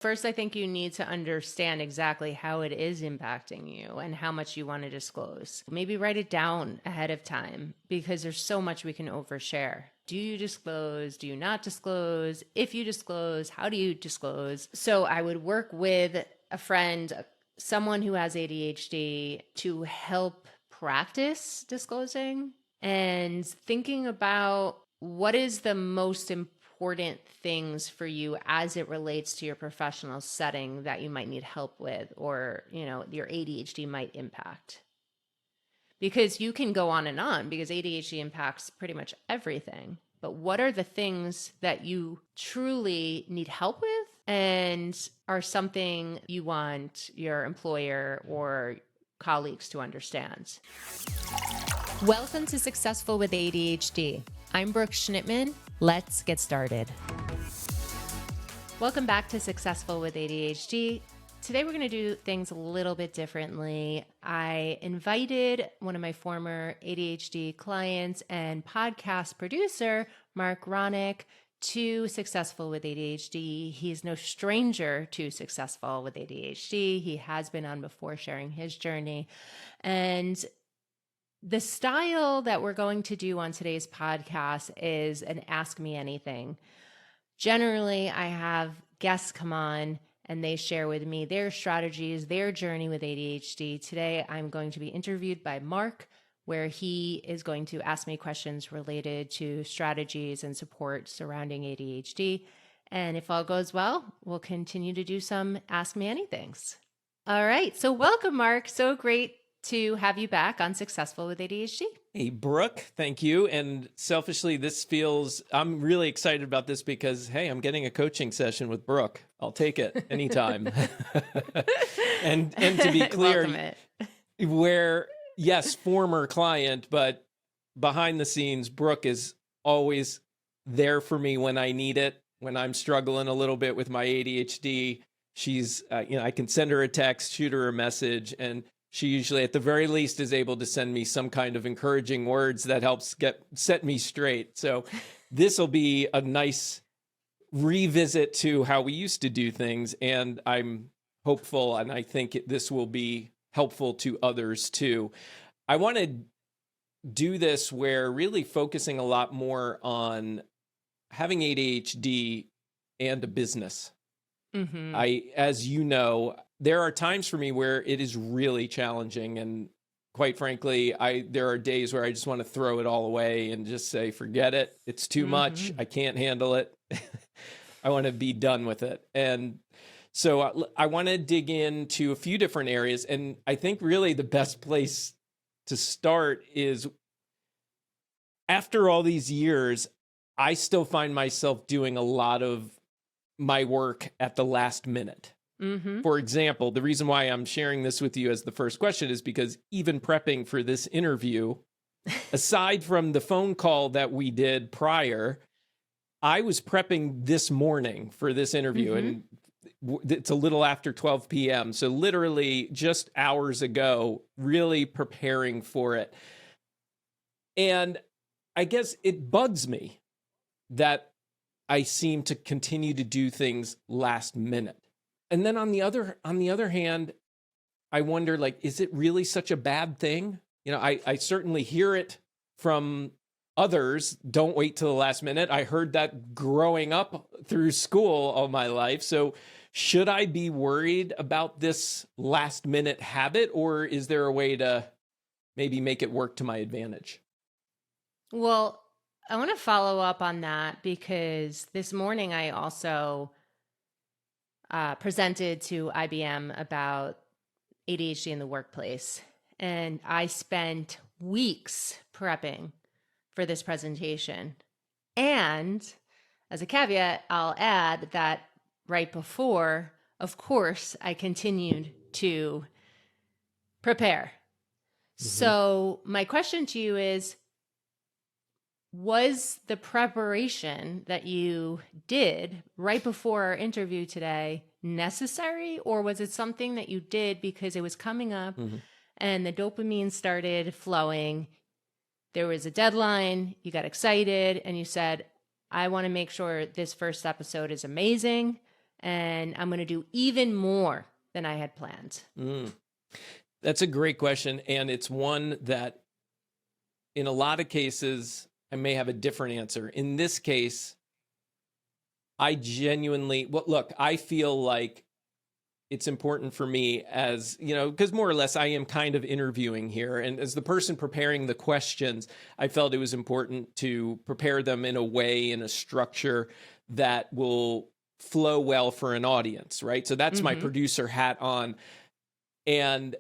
First, I think you need to understand exactly how it is impacting you and how much you want to disclose. Maybe write it down ahead of time because there's so much we can overshare. Do you disclose? Do you not disclose? If you disclose, how do you disclose? So I would work with a friend, someone who has ADHD, to help practice disclosing and thinking about what is the most important things for you as it relates to your professional setting that you might need help with, or, your ADHD might impact. Because you can go on because ADHD impacts pretty much everything. But what are the things that you truly need help with and are something you want your employer or colleagues to understand? Welcome to Successful with ADHD. I'm Brooke Schnittman. Let's get started. Welcome back to Successful with ADHD. Today we're going to do things a little bit differently. I invited one of my former ADHD clients and podcast producer, Marc Ronick, to Successful with ADHD. He's no stranger to Successful with ADHD. He has been on before sharing his journey. And the style that we're going to do on today's podcast is an Ask Me Anything. Generally, I have guests come on and they share with me their strategies, their journey with ADHD. Today, I'm going to be interviewed by Marc, where he is going to ask me questions related to strategies and support surrounding ADHD. And if all goes well, we'll continue to do some Ask Me Anythings. All right. So welcome, Marc. So great to have you back on Successful with ADHD. Hey, Brooke, thank you. And selfishly, I'm really excited about this because, hey, I'm getting a coaching session with Brooke. I'll take it anytime. and to be clear, yes, former client, but behind the scenes, Brooke is always there for me when I need it, when I'm struggling a little bit with my ADHD. She's, I can send her a text, shoot her a message, and she usually, at the very least, is able to send me some kind of encouraging words that helps set me straight. So this will be a nice revisit to how we used to do things. And I'm hopeful, and I think this will be helpful to others too. I want to do this where really focusing a lot more on having ADHD and a business. Mm-hmm. As you know, there are times for me where it is really challenging. And quite frankly, there are days where I just want to throw it all away and just say, forget it. It's too much. I can't handle it. I want to be done with it. And so I want to dig into a few different areas. And I think really the best place to start is, after all these years, I still find myself doing a lot of my work at the last minute. Mm-hmm. For example, the reason why I'm sharing this with you as the first question is because even prepping for this interview, aside from the phone call that we did prior, I was prepping this morning for this interview, and it's a little after 12 p.m. So literally just hours ago, really preparing for it. And I guess it bugs me that I seem to continue to do things last minute. And then on the other hand, I wonder, is it really such a bad thing? I certainly hear it from others. Don't wait till the last minute. I heard that growing up through school all my life. So should I be worried about this last minute habit, or is there a way to maybe make it work to my advantage? Well, I want to follow up on that because this morning I also presented to IBM about ADHD in the workplace. And I spent weeks prepping for this presentation. And as a caveat, I'll add that right before, of course, I continued to prepare. Mm-hmm. So my question to you is, was the preparation that you did right before our interview today necessary, or was it something that you did because it was coming up and the dopamine started flowing? There was a deadline, you got excited, and you said, I want to make sure this first episode is amazing, and I'm going to do even more than I had planned? That's a great question. And it's one that in a lot of cases, I may have a different answer. In this case, I genuinely, well, look, I feel like it's important for me as, because more or less I am kind of interviewing here. And as the person preparing the questions, I felt it was important to prepare them in a way, in a structure that will flow well for an audience, right? So that's my producer hat on. And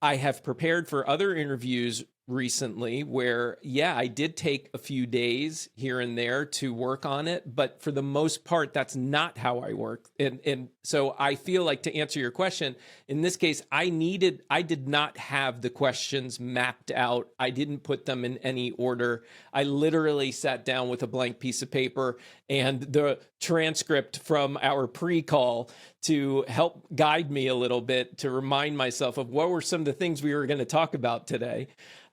I have prepared for other interviews recently where, I did take a few days here and there to work on it, but for the most part, that's not how I work. And so I feel like, to answer your question, in this case, I did not have the questions mapped out. I didn't put them in any order. I literally sat down with a blank piece of paper and the transcript from our pre-call to help guide me a little bit, to remind myself of what were some of the things we were going to talk about today.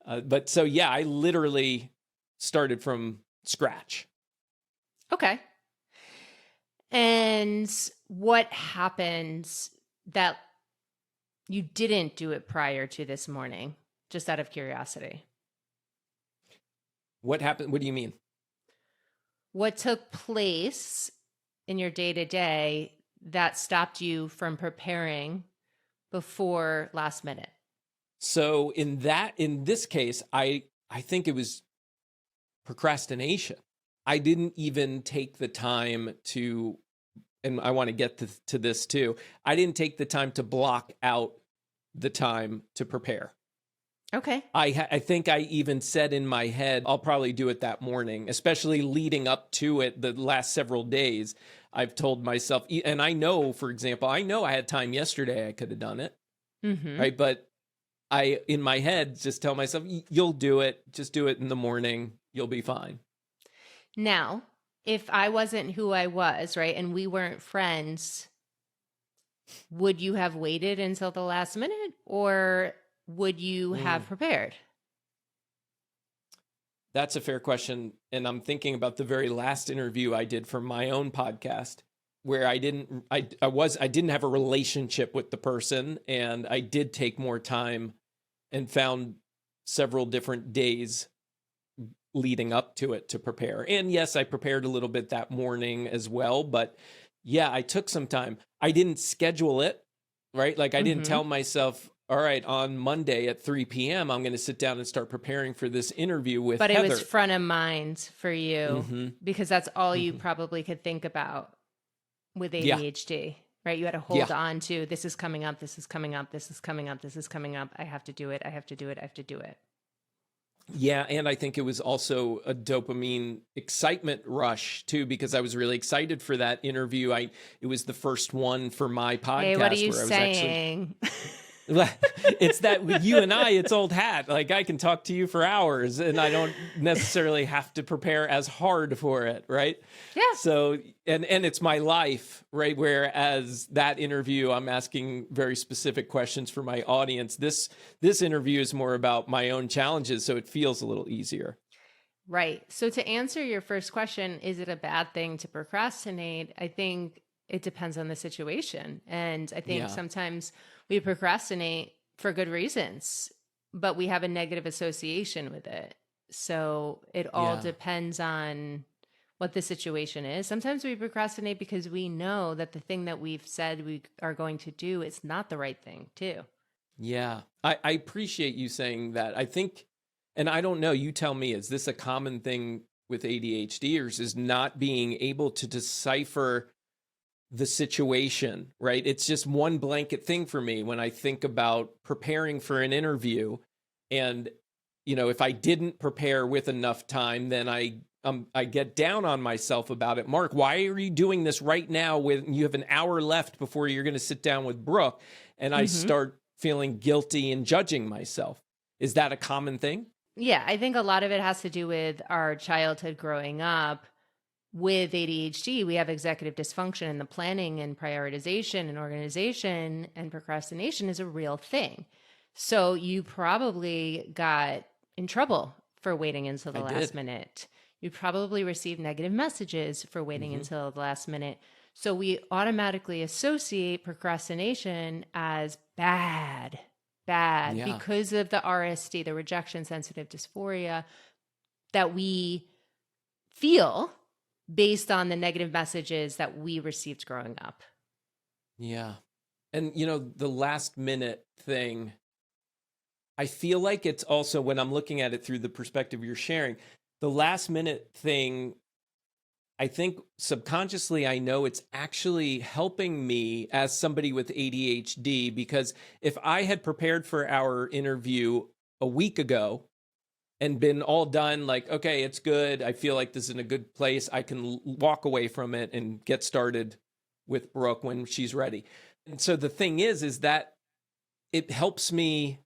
But I literally started from scratch. Okay. And what happens that you didn't do it prior to this morning, just out of curiosity? What happened? What do you mean? What took place in your day-to-day that stopped you from preparing before last minute? So in this case, I think it was procrastination. I didn't even take the time to, and I want to get to this too, I didn't take the time to block out the time to prepare. Okay. I think I even said in my head, I'll probably do it that morning, especially leading up to it the last several days. I've told myself, and I know, for example, I had time yesterday, I could have done it, right? But I, in my head, just tell myself, you'll do it. Just do it in the morning. You'll be fine. Now, if I wasn't who I was, right, and we weren't friends, would you have waited until the last minute, or would you have prepared? That's a fair question. And I'm thinking about the very last interview I did for my own podcast, where I didn't have a relationship with the person, and I did take more time and found several different days leading up to it to prepare. And yes, I prepared a little bit that morning as well, but I took some time. I didn't schedule it, right? Like I didn't tell myself, all right, on Monday at 3 p.m., I'm going to sit down and start preparing for this interview with Heather. But it was front of mind for you because that's all you probably could think about with ADHD, right? You had to hold on to, this is coming up, this is coming up, this is coming up, this is coming up. I have to do it. I have to do it. I have to do it. Yeah. And I think it was also a dopamine excitement rush too, because I was really excited for that interview. It was the first one for my podcast. Hey, what are you saying? It's that with you and I, it's old hat. Like I can talk to you for hours and I don't necessarily have to prepare as hard for it. Right. Yeah. So, and it's my life, right? Whereas that interview, I'm asking very specific questions for my audience. This interview is more about my own challenges. So it feels a little easier. Right. So to answer your first question, is it a bad thing to procrastinate? I think it depends on the situation. And I think sometimes we procrastinate for good reasons, but we have a negative association with it. So it all depends on what the situation is. Sometimes we procrastinate because we know that the thing that we've said we are going to do is not the right thing too. Yeah. I appreciate you saying that. I think, and I don't know, you tell me, is this a common thing with ADHDers, is not being able to decipher the situation, right? It's just one blanket thing for me when I think about preparing for an interview. And, if I didn't prepare with enough time, then I get down on myself about it. Mark, why are you doing this right now when you have an hour left before you're going to sit down with Brooke? And I start feeling guilty and judging myself. Is that a common thing? Yeah, I think a lot of it has to do with our childhood growing up. With ADHD, we have executive dysfunction, and the planning and prioritization and organization and procrastination is a real thing. So you probably got in trouble for waiting until the last minute. You probably received negative messages for waiting until the last minute. So we automatically associate procrastination as bad, bad Yeah. because of the RSD, the rejection sensitive dysphoria that we feel based on the negative messages that we received growing up. Yeah. And, the last minute thing, I feel like it's also, when I'm looking at it through the perspective you're sharing, the last minute thing, I think subconsciously I know it's actually helping me as somebody with ADHD, because if I had prepared for our interview a week ago and been all done, like, okay, it's good, I feel like this is in a good place, I can walk away from it and get started with Brooke when she's ready. And so the thing is that it helps me,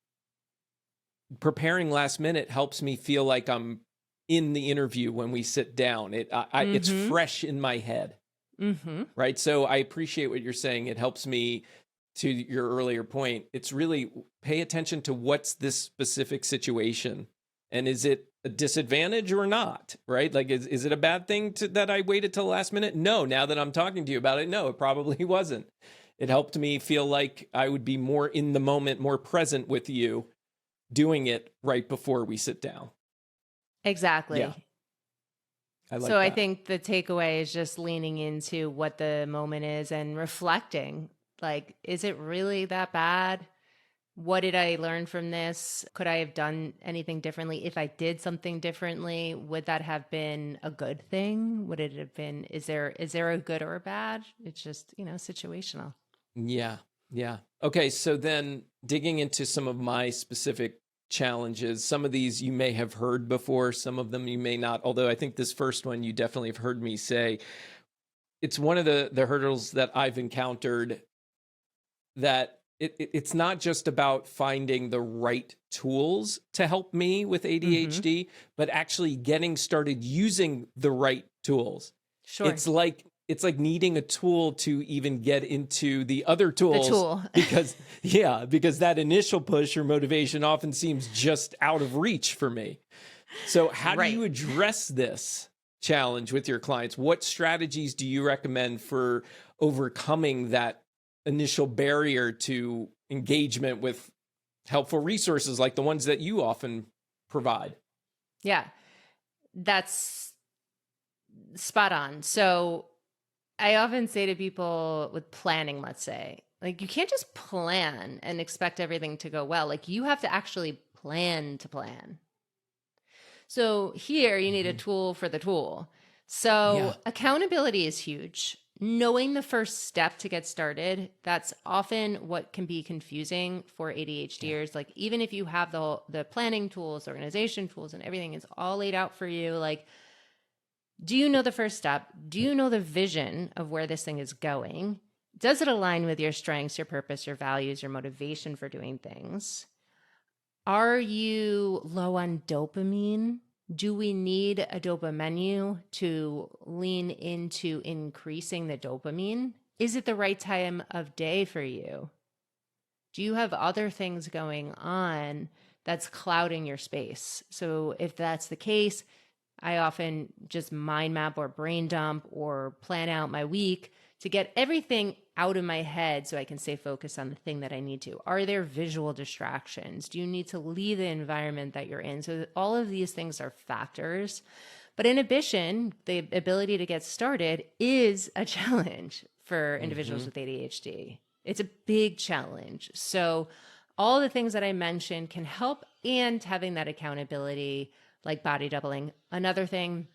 preparing last minute helps me feel like I'm in the interview when we sit down. It's fresh in my head. Right. So I appreciate what you're saying. It helps me, to your earlier point, it's really pay attention to what's this specific situation. And is it a disadvantage or not? Right. Like, is it a bad thing that I waited till the last minute? No. Now that I'm talking to you about it, no, it probably wasn't. It helped me feel like I would be more in the moment, more present with you, doing it right before we sit down. Exactly. Yeah. I like So I that. think the takeaway is just leaning into what the moment is and reflecting. Like, is it really that bad? What did I learn from this? Could I have done anything differently? If I did something differently, would that have been a good thing? Would it have been, is there a good or a bad? It's just, situational. Yeah. Yeah. Okay. So then digging into some of my specific challenges, some of these you may have heard before, some of them you may not, although I think this first one you definitely have heard me say. It's one of the hurdles that I've encountered, that it's not just about finding the right tools to help me with ADHD, but actually getting started using the right tools. Sure. It's like needing a tool to even get into the other tools. The tool. because that initial push or motivation often seems just out of reach for me. So how do you address this challenge with your clients? What strategies do you recommend for overcoming that initial barrier to engagement with helpful resources like the ones that you often provide? Yeah, that's spot on. So I often say to people with planning, let's say, like, you can't just plan and expect everything to go well. Like, you have to actually plan to plan. So here you need a tool for the tool. So accountability is huge. Knowing the first step to get started, that's often what can be confusing for ADHDers. Like, even if you have the planning tools, organization tools, and everything is all laid out for you, like, do you know the first step? Do you know the vision of where this thing is going? Does it align with your strengths, your purpose, your values, your motivation for doing things? Are you low on dopamine? Do we need a dopamine menu to lean into increasing the dopamine? Is it the right time of day for you? Do you have other things going on that's clouding your space? So if that's the case, I often just mind map or brain dump or plan out my week to get everything out of my head so I can stay focused on the thing that I need to. Are there visual distractions? Do you need to leave the environment that you're in? So all of these things are factors. But inhibition, the ability to get started, is a challenge for individuals with ADHD. It's a big challenge. So all the things that I mentioned can help, and having that accountability, like body doubling. Another thing,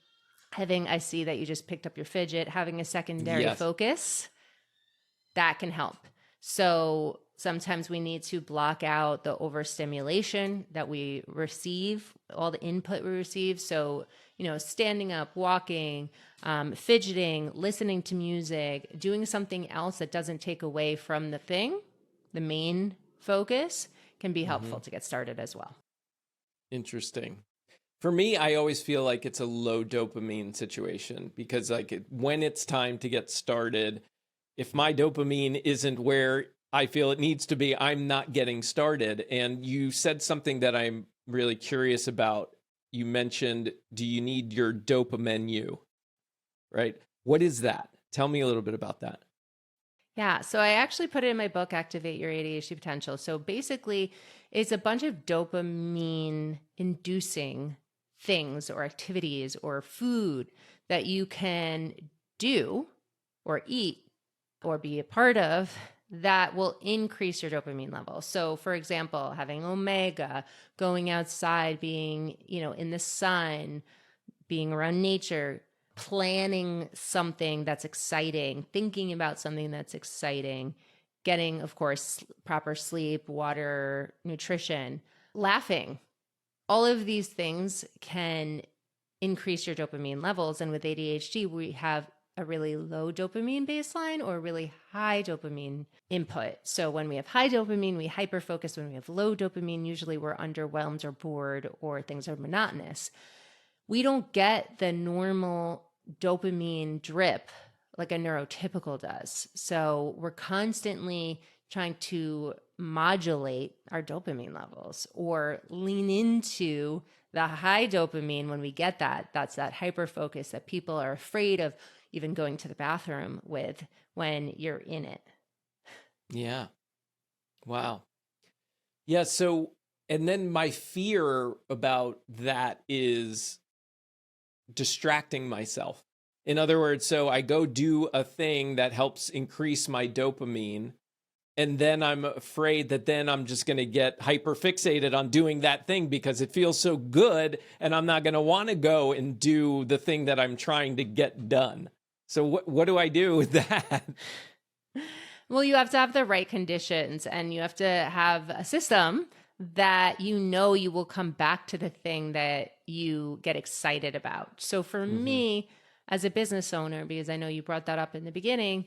I see that you just picked up your fidget, having a secondary focus, that can help. So sometimes we need to block out the overstimulation that we receive, all the input we receive. So, standing up, walking, fidgeting, listening to music, doing something else that doesn't take away from the thing, the main focus, can be helpful to get started as well. Interesting. For me, I always feel like it's a low dopamine situation, because when it's time to get started, if my dopamine isn't where I feel it needs to be, I'm not getting started. And you said something that I'm really curious about. You mentioned, do you need your dopamine menu? Right? What is that? Tell me a little bit about that. Yeah, so I actually put it in my book, Activate Your ADHD Potential. So basically, it's a bunch of dopamine inducing things or activities or food that you can do or eat or be a part of that will increase your dopamine level. So for example, having omega, going outside, being, in the sun, being around nature, planning something that's exciting, thinking about something that's exciting, getting, of course, proper sleep, water, nutrition, laughing. All of these things can increase your dopamine levels. And with ADHD, we have a really low dopamine baseline or a really high dopamine input. So when we have high dopamine, we hyper focus. When we have low dopamine, usually we're underwhelmed or bored or things are monotonous. We don't get the normal dopamine drip like a neurotypical does. So we're constantly trying to modulate our dopamine levels or lean into the high dopamine when we get that. That's that hyper focus that people are afraid of even going to the bathroom with when you're in it. Yeah. Wow. Yeah. So, and then my fear about that is distracting myself. In other words, so I go do a thing that helps increase my dopamine, and then I'm afraid that then I'm just going to get hyper fixated on doing that thing because it feels so good, and I'm not going to want to go and do the thing that I'm trying to get done. So what do I do with that? Well, you have to have the right conditions and you have to have a system that you will come back to the thing that you get excited about. So for me, as a business owner, because I know you brought that up in the beginning,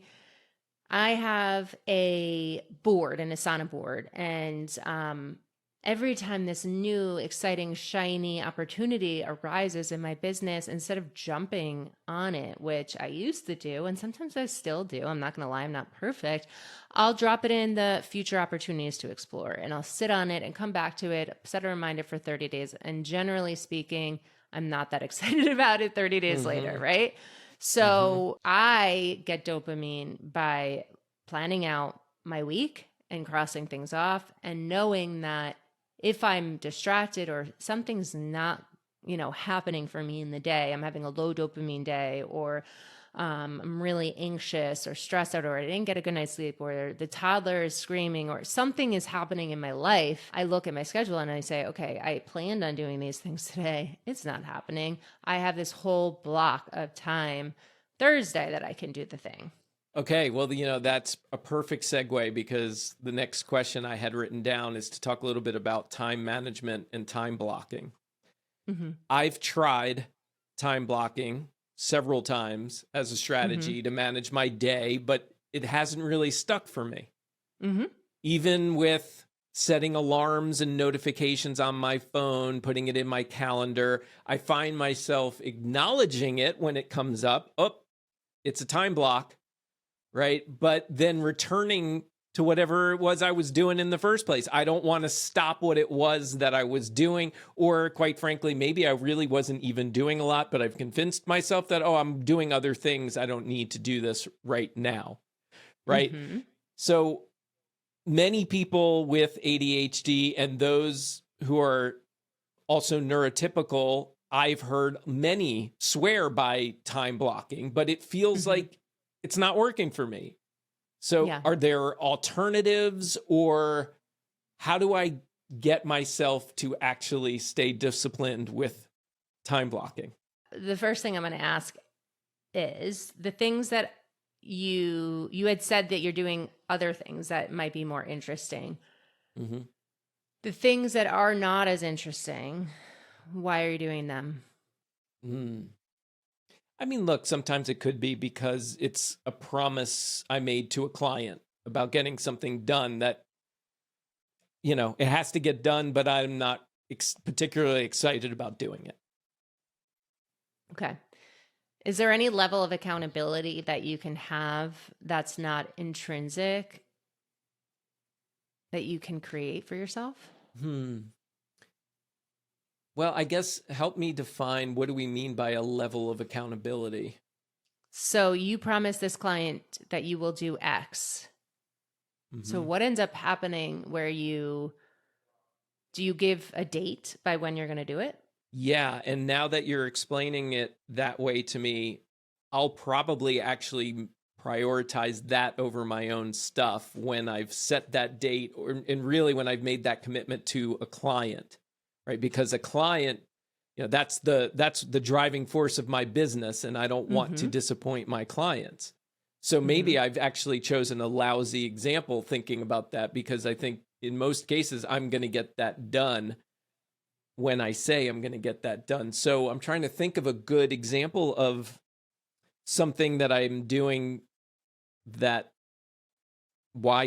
I have a board, an Asana board, and every time this new, exciting, shiny opportunity arises in my business, instead of jumping on it, which I used to do, and sometimes I still do, I'm not going to lie, I'm not perfect, I'll drop it in the future opportunities to explore, and I'll sit on it and come back to it, set a reminder for 30 days. And generally speaking, I'm not that excited about it 30 days later, right? So I get dopamine by planning out my week and crossing things off and knowing that if I'm distracted or something's not, happening for me in the day, I'm having a low dopamine day, or I'm really anxious or stressed out, or I didn't get a good night's sleep, or the toddler is screaming, or something is happening in my life, I look at my schedule and I say, okay, I planned on doing these things today. It's not happening. I have this whole block of time Thursday that I can do the thing. Okay, well, that's a perfect segue because the next question I had written down is to talk a little bit about time management and time blocking. I've tried time blocking several times as a strategy to manage my day, but it hasn't really stuck for me. Even with setting alarms and notifications on my phone, putting it in my calendar, I find myself acknowledging it when it comes up. Oh, it's a time block. Right. But then returning to whatever it was I was doing in the first place. I don't want to stop what it was that I was doing. Or quite frankly, maybe I really wasn't even doing a lot, but I've convinced myself that, I'm doing other things. I don't need to do this right now. Right. So many people with ADHD and those who are also neurotypical, I've heard many swear by time blocking, but it feels like it's not working for me. So are there alternatives, or how do I get myself to actually stay disciplined with time blocking? The first thing I'm going to ask is the things that you had said that you're doing other things that might be more interesting. The things that are not as interesting, why are you doing them? I mean, look, sometimes it could be because it's a promise I made to a client about getting something done that, it has to get done, but I'm not particularly excited about doing it. Okay. Is there any level of accountability that you can have that's not intrinsic that you can create for yourself? Well, I guess help me define, what do we mean by a level of accountability? So you promise this client that you will do X. So Mm-hmm. what ends up happening where do you give a date by when you're going to do it? Yeah. And now that you're explaining it that way to me, I'll probably actually prioritize that over my own stuff when I've set that date, and really when I've made that commitment to a client, right? Because a client, that's the driving force of my business, and I don't want to Mm-hmm. disappoint my clients. So Mm-hmm. maybe I've actually chosen a lousy example thinking about that, because I think in most cases I'm going to get that done when I say I'm going to get that done. So I'm trying to think of a good example of something that I'm doing that why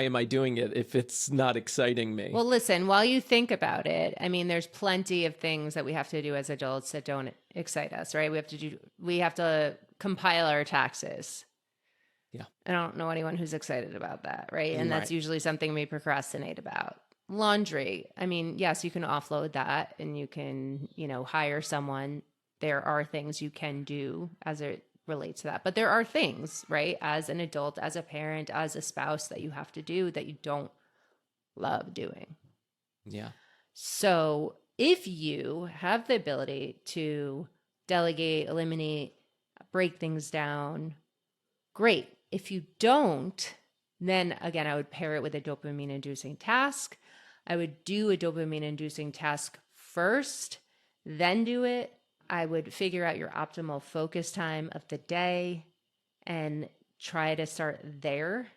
am I doing it if it's not exciting me? Well, listen, while you think about it, I mean, there's plenty of things that we have to do as adults that don't excite us, right? We have to compile our taxes. Yeah. I don't know anyone who's excited about that, right? And that's Right. usually something we procrastinate about. Laundry. I mean, yes, you can offload that and you can, hire someone. There are things you can do as it relates to that. But there are things, right? As an adult, as a parent, as a spouse that you have to do that you don't love doing. Yeah. So if you have the ability to delegate, eliminate, break things down, great. If you don't, then again, I would pair it with a dopamine inducing task. I would do a dopamine inducing task first, then do it. I would figure out your optimal focus time of the day and try to start there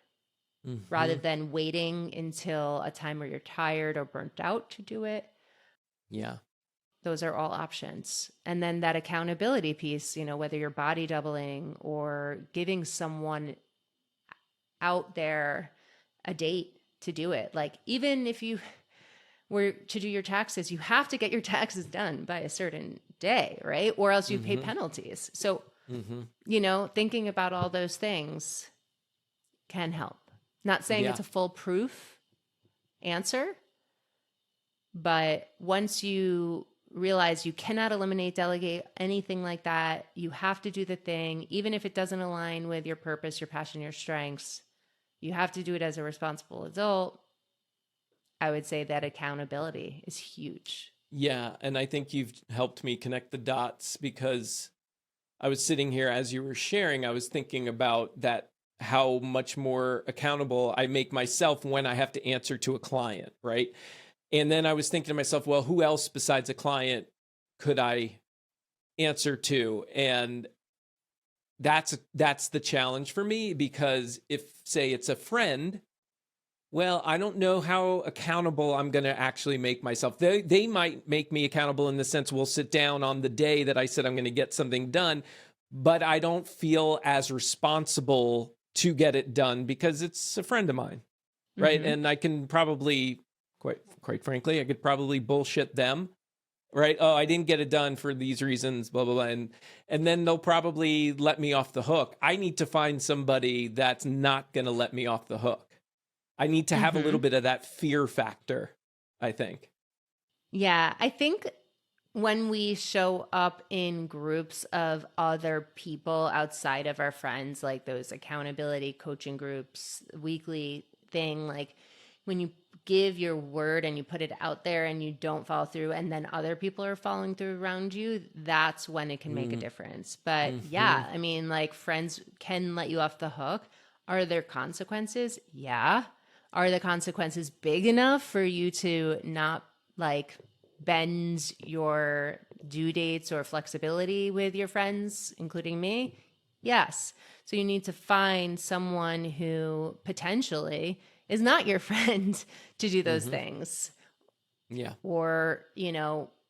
rather Mm-hmm. than waiting until a time where you're tired or burnt out to do it. Yeah. Those are all options. And then that accountability piece, whether you're body doubling or giving someone out there a date to do it. Like, even if you were to do your taxes, you have to get your taxes done by a certain day, right? Or else you pay Mm-hmm. penalties. So, Mm-hmm. thinking about all those things can help. Not saying Yeah. it's a foolproof answer, but once you realize you cannot eliminate, delegate, anything like that, you have to do the thing, even if it doesn't align with your purpose, your passion, your strengths. You have to do it as a responsible adult. I would say that accountability is huge. Yeah. And I think you've helped me connect the dots, because I was sitting here as you were sharing, I was thinking about that, how much more accountable I make myself when I have to answer to a client, right? And then I was thinking to myself, well, who else besides a client could I answer to? And that's the challenge for me, because if, say, it's a friend, well, I don't know how accountable I'm going to actually make myself. They might make me accountable in the sense we'll sit down on the day that I said I'm going to get something done, but I don't feel as responsible to get it done because it's a friend of mine, right? Mm-hmm. And I can probably, quite frankly, I could probably bullshit them, right? Oh, I didn't get it done for these reasons, blah blah blah, and then they'll probably let me off the hook. I need to find somebody that's not going to let me off the hook. I need to have a Mm-hmm. little bit of that fear factor, I think. Yeah, I think when we show up in groups of other people outside of our friends, like those accountability coaching groups, weekly thing, like when you give your word and you put it out there and you don't follow through, and then other people are following through around you, that's when it can make a difference. But Mm-hmm. yeah, I mean, like, friends can let you off the hook. Are there consequences? Yeah. Are the consequences big enough for you to not, like, bend your due dates or flexibility with your friends, including me? Yes. So you need to find someone who potentially is not your friend to do those Mm-hmm. things, Yeah. or,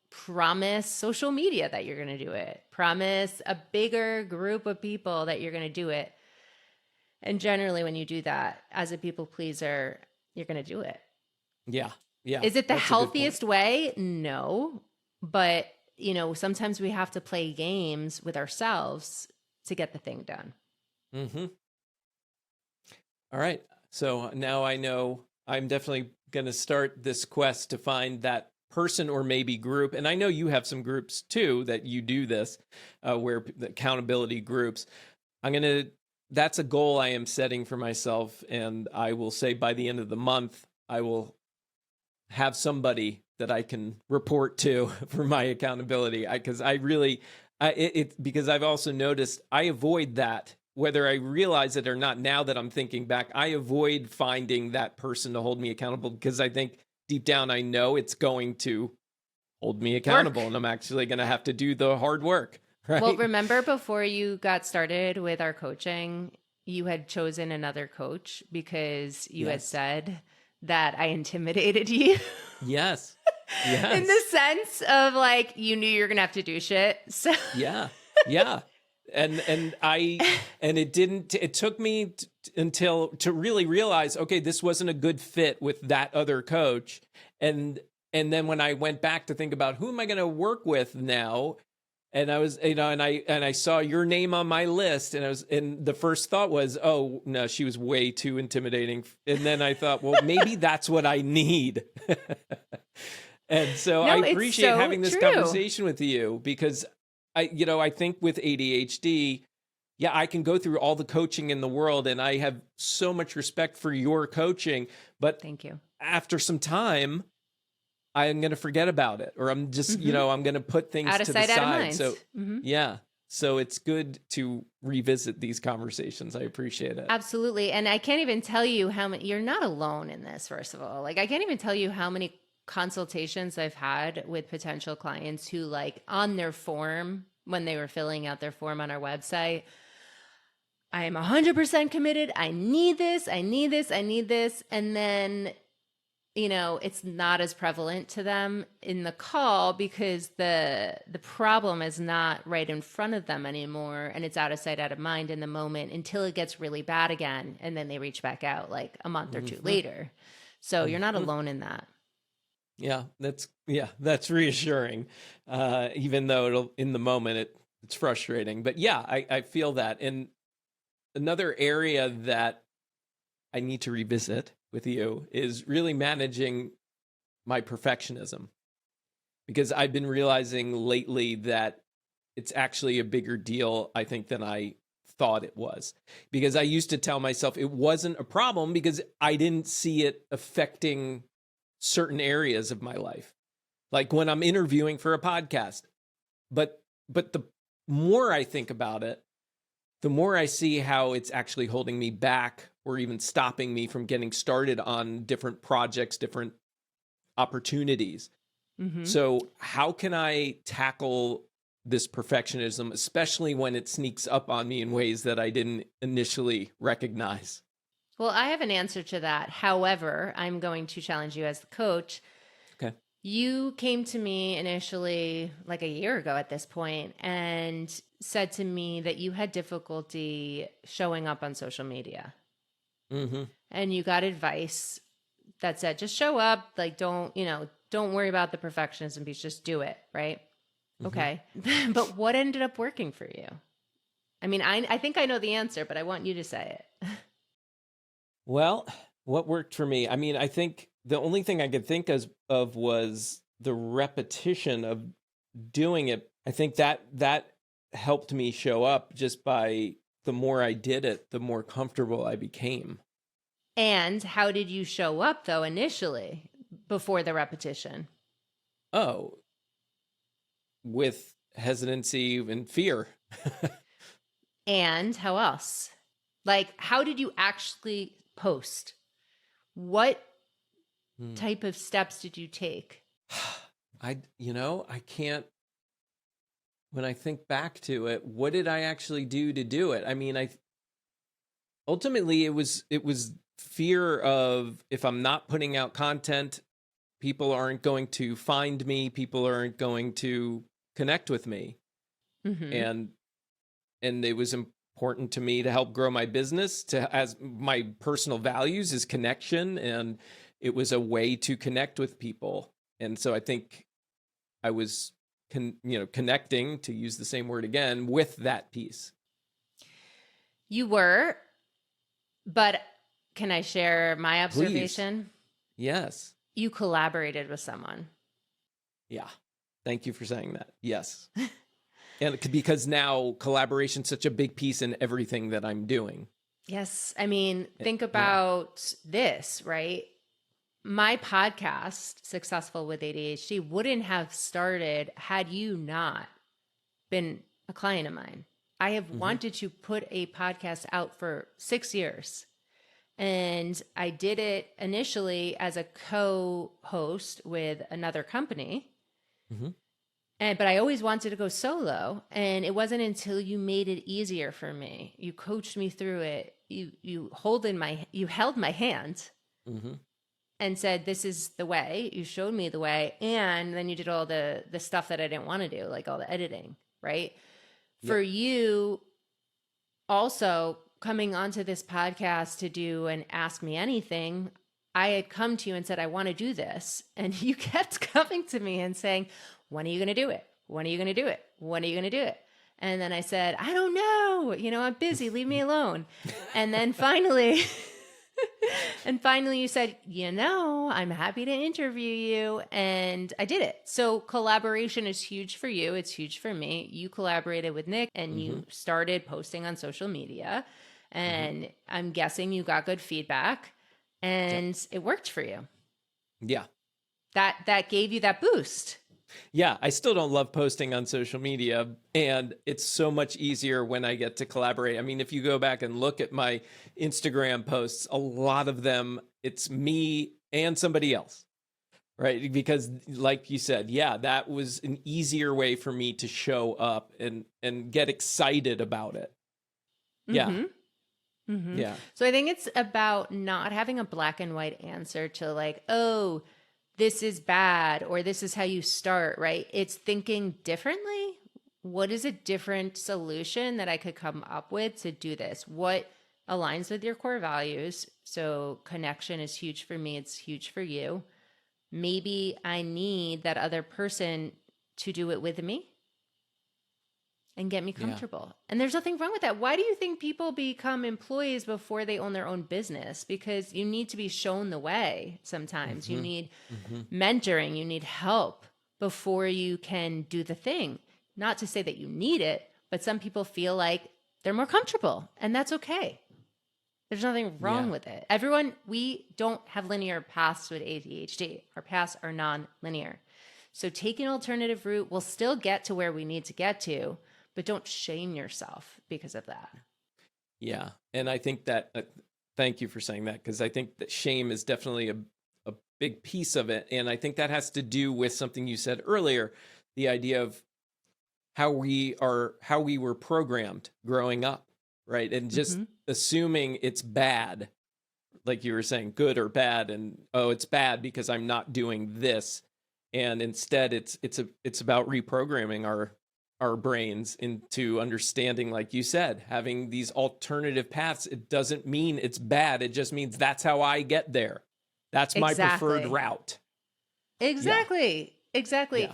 promise social media that you're going to do it, promise a bigger group of people that you're going to do it. And generally, when you do that as a people pleaser, you're going to do it. Yeah. Yeah. Is it the That's a good point. healthiest way? No. But, sometimes we have to play games with ourselves to get the thing done. Mm-hmm. All right. So now I know I'm definitely going to start this quest to find that person or maybe group. And I know you have some groups too that you do this, where the accountability groups. that's a goal I am setting for myself. And I will say by the end of the month, I will have somebody that I can report to for my accountability. Because because I've also noticed I avoid that, whether I realize it or not. Now that I'm thinking back, I avoid finding that person to hold me accountable because I think deep down I know it's going to hold me accountable and I'm actually going to have to do the hard work. Right? Well, remember before you got started with our coaching, you had chosen another coach because you had said that I intimidated you. Yes. In the sense of like, you knew you were going to have to do shit. So yeah. And it took me until to really realize, okay, this wasn't a good fit with that other coach. And then when I went back to think about who am I going to work with now, and I was, and I saw your name on my list, and the first thought was, oh no, she was way too intimidating. And then I thought, well, maybe that's what I need. And so I appreciate having this conversation with you because I think with ADHD, I can go through all the coaching in the world and I have so much respect for your coaching, but thank you. After some time, I'm going to forget about it, or I'm just, I'm going to put things out of to sight, the out of side. mind. So, so it's good to revisit these conversations. I appreciate it. Absolutely. And I can't even tell you how many, you're not alone in this, first of all. Like, I can't even tell you how many consultations I've had with potential clients who, like, on their form, when they were filling out their form on our website, I am 100% committed. I need this. I need this. I need this. And then, it's not as prevalent to them in the call because the problem is not right in front of them anymore. And it's out of sight, out of mind in the moment until it gets really bad again. And then they reach back out like a month or two later. So you're not alone in that. Yeah, that's reassuring. Even though in the moment it's frustrating, but I feel that. And another area that I need to revisit with you is really managing my perfectionism, because I've been realizing lately that it's actually a bigger deal, I think, than I thought it was, because I used to tell myself it wasn't a problem because I didn't see it affecting certain areas of my life, like when I'm interviewing for a podcast. But the more I think about it, the more I see how it's actually holding me back or even stopping me from getting started on different projects, different opportunities. So how can I tackle this perfectionism, especially when it sneaks up on me in ways that I didn't initially recognize? Well, I have an answer to that. However, I'm going to challenge you as the coach. Okay. You came to me initially like a year ago at this point and said to me that you had difficulty showing up on social media. And you got advice that said, just show up, like, don't worry about the perfectionism piece, just do it, right? Okay. But what ended up working for you? I mean, I think I know the answer, but I want you to say it. Well, what worked for me? I mean, I think the only thing I could think of was the repetition of doing it. I think that helped me show up just by the more I did it, the more comfortable I became. And how did you show up, though, initially before the repetition? Oh, with hesitancy and fear. And how else? Like, how did you actually post? What type of steps did you take? I can't, when I think back to it, what did I actually do to do it? I mean, ultimately it was fear of, if I'm not putting out content, people aren't going to find me, people aren't going to connect with me. And it was important to me to help grow my business, as my personal values is connection, and it was a way to connect with people. And so I think I was connecting, to use the same word again, with that piece. You were, but can I share my observation? Please. Yes. You collaborated with someone. Yeah. Thank you for saying that. Yes. And because now collaboration's such a big piece in everything that I'm doing. Yes. I mean, think about this, right? My podcast, Successful with ADHD, wouldn't have started had you not been a client of mine. I have wanted to put a podcast out for 6 years. And I did it initially as a co-host with another company. But I always wanted to go solo. And it wasn't until you made it easier for me. You coached me through it. You held my hand and said, this is the way. You showed me the way. And then you did all the stuff that I didn't want to do, like all the editing, right? For you also coming onto this podcast to do an Ask Me Anything, I had come to you and said, I want to do this. And you kept coming to me and saying, when are you going to do it? When are you going to do it? When are you going to do it? And then I said, I don't know. I'm busy. Leave me alone. And then finally, you said, I'm happy to interview you. And I did it. So collaboration is huge for you. It's huge for me. You collaborated with Nick and you started posting on social media. And I'm guessing you got good feedback and it worked for you. Yeah. That gave you that boost. Yeah, I still don't love posting on social media, and it's so much easier when I get to collaborate. I mean, if you go back and look at my Instagram posts, a lot of them, it's me and somebody else, right? Because like you said, that was an easier way for me to show up and get excited about it. Yeah. Yeah. So I think it's about not having a black and white answer to like, oh, this is bad, or this is how you start, right? It's thinking differently. What is a different solution that I could come up with to do this? What aligns with your core values? So connection is huge for me. It's huge for you. Maybe I need that other person to do it with me and get me comfortable. Yeah. And there's nothing wrong with that. Why do you think people become employees before they own their own business? Because you need to be shown the way sometimes. You need mentoring, you need help before you can do the thing. Not to say that you need it, but some people feel like they're more comfortable, and that's okay. There's nothing wrong with it. Everyone, we don't have linear paths with ADHD. Our paths are non-linear. So take an alternative route. We'll still get to where we need to get to, but don't shame yourself because of that. Yeah. And I think that, thank you for saying that, because I think that shame is definitely a big piece of it. And I think that has to do with something you said earlier, the idea of how we were programmed growing up, right? And just assuming it's bad, like you were saying, good or bad. And, oh, it's bad because I'm not doing this. And instead it's about reprogramming our brains into understanding, like you said, having these alternative paths. It doesn't mean it's bad. It just means that's how I get there. That's my preferred route. Exactly. Yeah.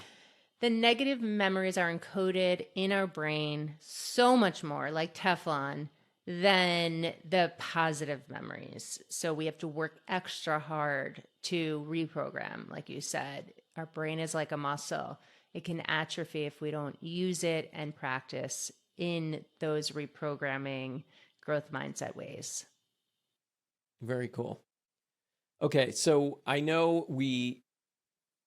The negative memories are encoded in our brain so much more like Teflon than the positive memories. So we have to work extra hard to reprogram. Like you said, our brain is like a muscle. It can atrophy if we don't use it and practice in those reprogramming growth mindset ways. Very cool. Okay, so I know we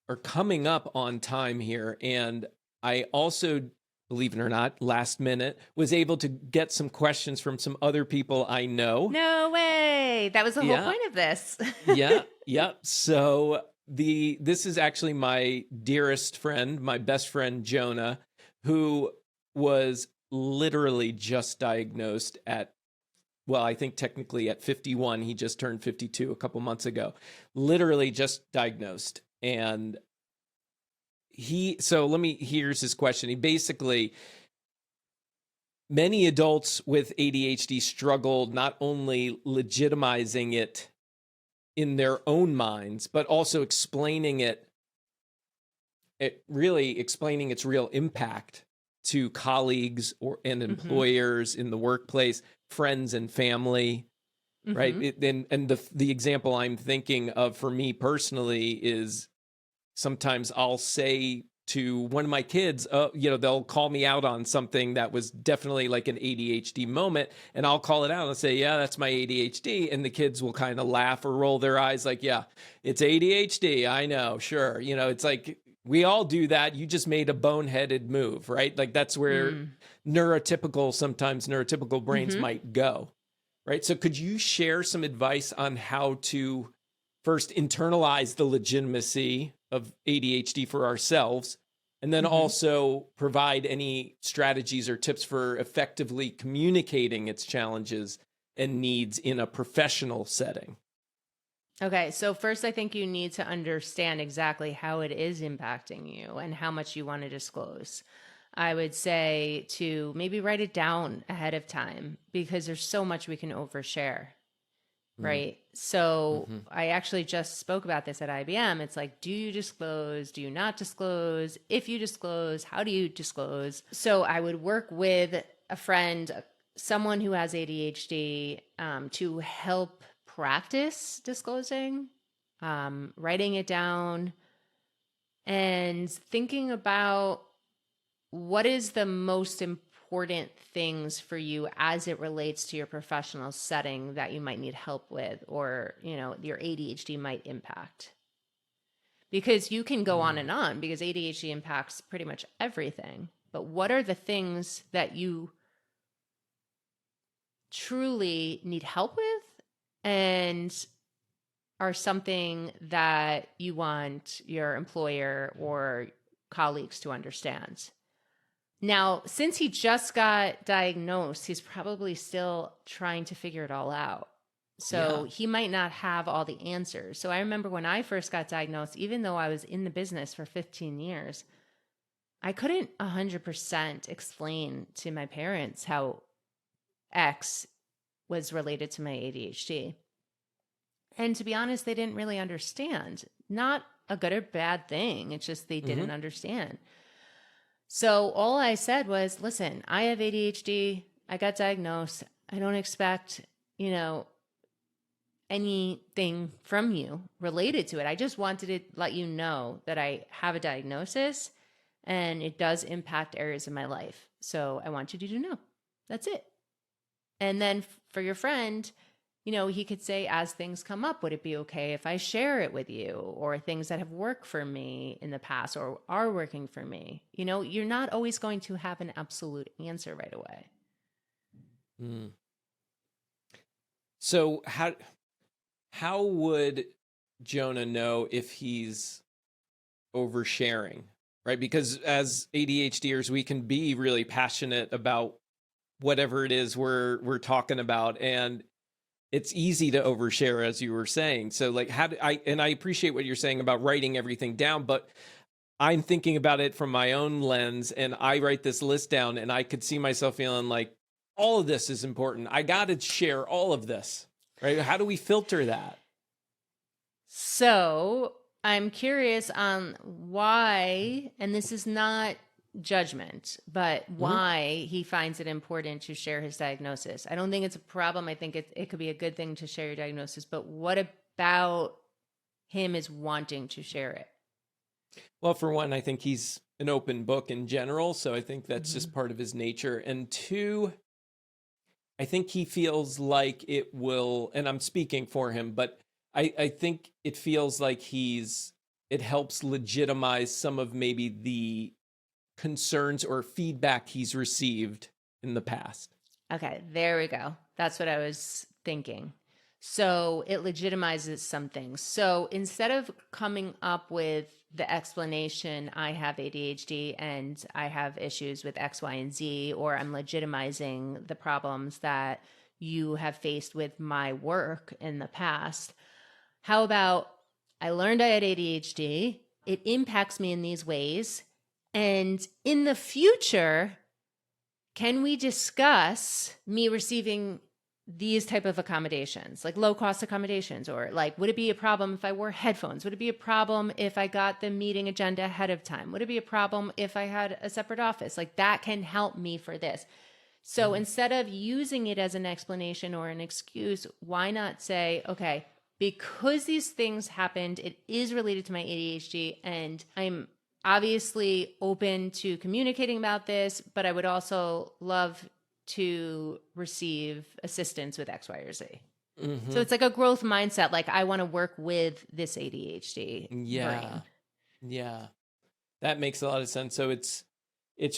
are coming up on time here, and I also, believe it or not, last minute, was able to get some questions from some other people I know. No way! That was the whole point of this. Yeah. So this is actually my dearest friend, my best friend, Jonah, who was literally just diagnosed at, well, I think technically at 51. He just turned 52 a couple months ago. Literally just diagnosed. And here's his question. He basically, many adults with ADHD struggle not only legitimizing it in their own minds, but also explaining really explaining its real impact to colleagues and employers in the workplace, friends and family, right? And the example I'm thinking of for me personally is sometimes I'll say to one of my kids, they'll call me out on something that was definitely like an ADHD moment, and I'll call it out and say, yeah, that's my ADHD. And the kids will kind of laugh or roll their eyes like, yeah, it's ADHD. I know, sure. It's like, we all do that. You just made a boneheaded move, right? Like that's where sometimes neurotypical brains might go, right? So could you share some advice on how to first internalize the legitimacy of ADHD for ourselves, and then also provide any strategies or tips for effectively communicating its challenges and needs in a professional setting? Okay, so first, I think you need to understand exactly how it is impacting you and how much you want to disclose. I would say to maybe write it down ahead of time because there's so much we can overshare, right? So I actually just spoke about this at IBM. It's like, do you disclose? Do you not disclose? If you disclose, how do you disclose? So I would work with a friend, someone who has ADHD, to help practice disclosing, writing it down, and thinking about what is the most important things for you as it relates to your professional setting that you might need help with, or, your ADHD might impact. Because you can go on because ADHD impacts pretty much everything. But what are the things that you truly need help with and are something that you want your employer or colleagues to understand? Now, since he just got diagnosed, he's probably still trying to figure it all out. So he might not have all the answers. So I remember when I first got diagnosed, even though I was in the business for 15 years, I couldn't 100% explain to my parents how X was related to my ADHD. And to be honest, they didn't really understand. Not a good or bad thing. It's just they didn't understand. So all I said was, listen, I have ADHD. I got diagnosed. I don't expect, anything from you related to it. I just wanted to let you know that I have a diagnosis and it does impact areas of my life. So I want you to know. That's it. And then for your friend, he could say, as things come up, would it be okay if I share it with you, or things that have worked for me in the past or are working for me? You're not always going to have an absolute answer right away. So how would Jonah know if he's oversharing, right? Because as ADHDers, we can be really passionate about whatever it is we're talking about, and it's easy to overshare, as you were saying. So like, I appreciate what you're saying about writing everything down, but I'm thinking about it from my own lens, and I write this list down and I could see myself feeling like all of this is important. I got to share all of this, right? How do we filter that? So I'm curious on why, and this is not judgment, but why he finds it important to share his diagnosis. I don't think it's a problem. I think it could be a good thing to share your diagnosis, but what about him is wanting to share it? Well, for one, I think he's an open book in general, so I think that's just part of his nature. And two, I think he feels like it will, and I'm speaking for him, but I think it feels like it helps legitimize some of maybe the concerns or feedback he's received in the past. Okay, there we go. That's what I was thinking. So it legitimizes some things. So instead of coming up with the explanation, I have ADHD and I have issues with X, Y, and Z, or I'm legitimizing the problems that you have faced with my work in the past, how about I learned I had ADHD, it impacts me in these ways, and in the future, can we discuss me receiving these type of accommodations, like low cost accommodations, or like, would it be a problem if I wore headphones? Would it be a problem if I got the meeting agenda ahead of time? Would it be a problem if I had a separate office? Like that can help me for this. So instead of using it as an explanation or an excuse, why not say, okay, because these things happened, it is related to my ADHD and I'm obviously open to communicating about this, but I would also love to receive assistance with X, Y, or Z. So it's like a growth mindset. Like, I want to work with this ADHD brain. Yeah. That makes a lot of sense. So it's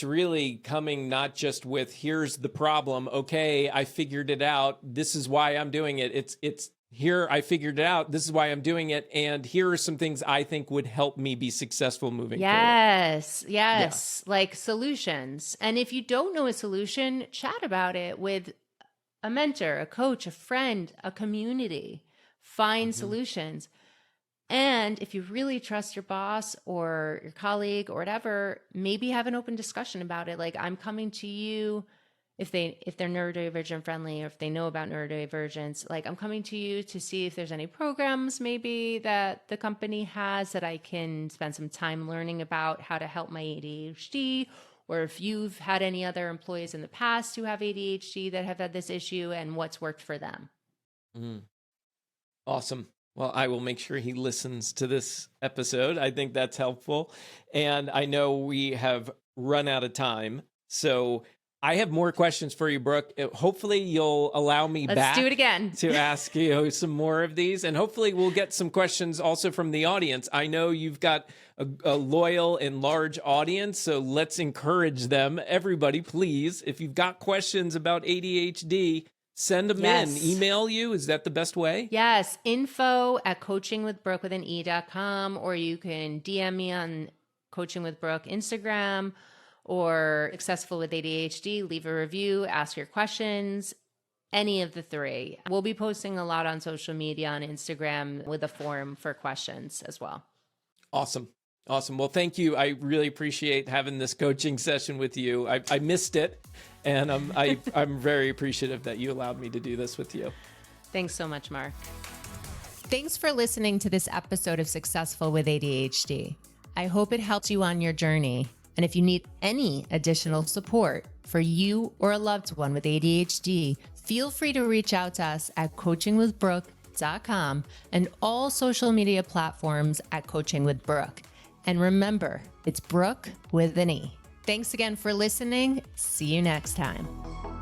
really coming not just with, here's the problem. Okay, I figured it out. This is why I'm doing it. It's here, I figured it out. This is why I'm doing it. And here are some things I think would help me be successful moving forward. Yes. Like solutions. And if you don't know a solution, chat about it with a mentor, a coach, a friend, a community. Find solutions. And if you really trust your boss or your colleague or whatever, maybe have an open discussion about it. Like, I'm coming to you, if they're neurodivergent friendly, or if they know about neurodivergence, like, I'm coming to you to see if there's any programs maybe that the company has that I can spend some time learning about how to help my ADHD, or if you've had any other employees in the past who have ADHD that have had this issue and what's worked for them. Awesome. Well, I will make sure he listens to this episode. I think that's helpful. And I know we have run out of time. So I have more questions for you, Brooke. Hopefully you'll allow me Let's do it again. to ask you some more of these. And hopefully we'll get some questions also from the audience. I know you've got a loyal and large audience, so let's encourage them. Everybody, please, if you've got questions about ADHD, send them in. Email you. Is that the best way? Yes. info@coachingwithbrooke.com, or you can DM me on Coaching with Brooke Instagram, or Successful with ADHD. Leave a review, ask your questions, any of the three. We'll be posting a lot on social media, on Instagram, with a form for questions as well. Awesome. Well, thank you. I really appreciate having this coaching session with you. I missed it, and I'm very appreciative that you allowed me to do this with you. Thanks so much, Mark. Thanks for listening to this episode of Successful with ADHD. I hope it helped you on your journey. And if you need any additional support for you or a loved one with ADHD, feel free to reach out to us at coachingwithbrooke.com and all social media platforms at Coaching with Brooke. And remember, it's Brooke with an E. Thanks again for listening. See you next time.